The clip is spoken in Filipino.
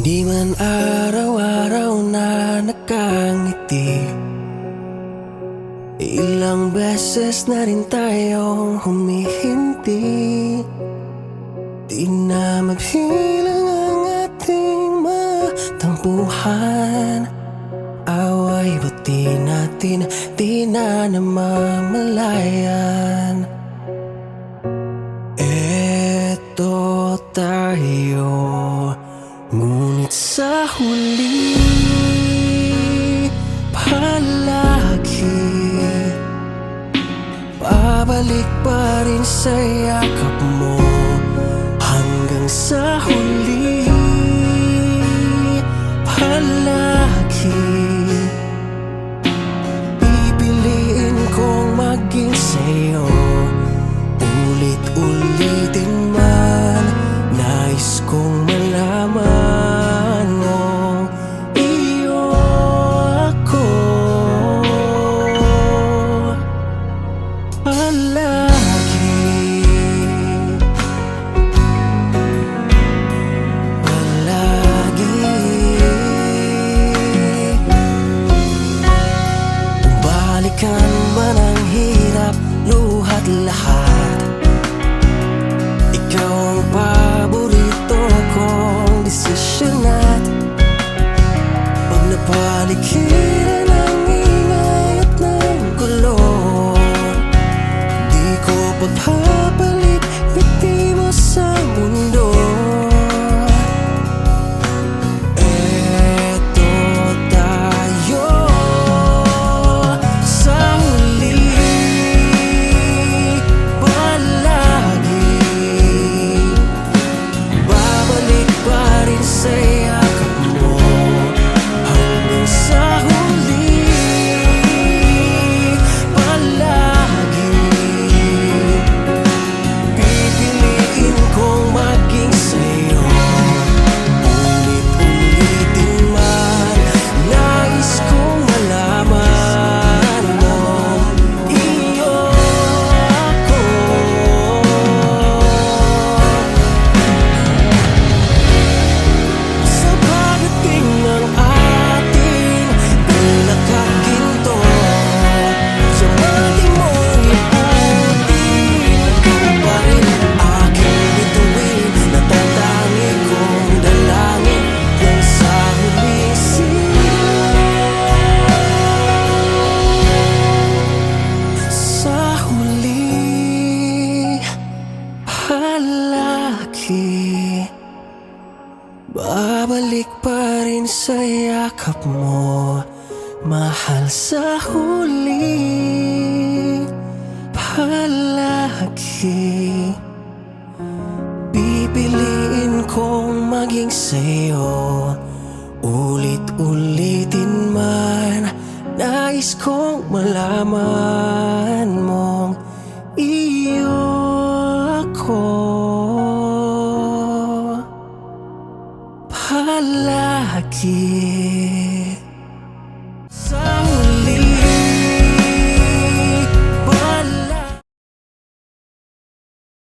Di man araw-araw na nakangiti, ilang beses na rin tayong humihinti. Di na maghilang ang ating matampuhan. Away ba't di natin di na namamalayan? Eto tayo, ngunit sa huli palagi babalik pa rin sa yakap mo. Hanggang sa huli palagi pipiliin kong maging sa'yo. Ulit-ulitin man, nais kong malaman mo, iyo ako palagi. Palagi balikan man ang hirap, luhat lahat, ikaw ang paborito kong desisyon. At pag napaligiran ang ingay at ng gulo, di ko pagpapalit biti mo sa mundo. Eto tayo sa huli palagi babalik pa rin sa yakap mo. Hanggang sa huli palagi pipiliin kong maging sa'yo. Ulit-ulitin man, nais kong malaman mo, iyo ako. Sa pagdating ng ating pinakaginto, sa mati mong iputin, ikaw pa rin aking bituin. Natatangi kong dalangin yan sa huling sa huli palagi babalik pa rin sa yakap mo, mahal. Sa huli palagi pipiliin kong maging sa'yo. Ulit-ulitin man, nais kong malaman mong iyo ako palagi.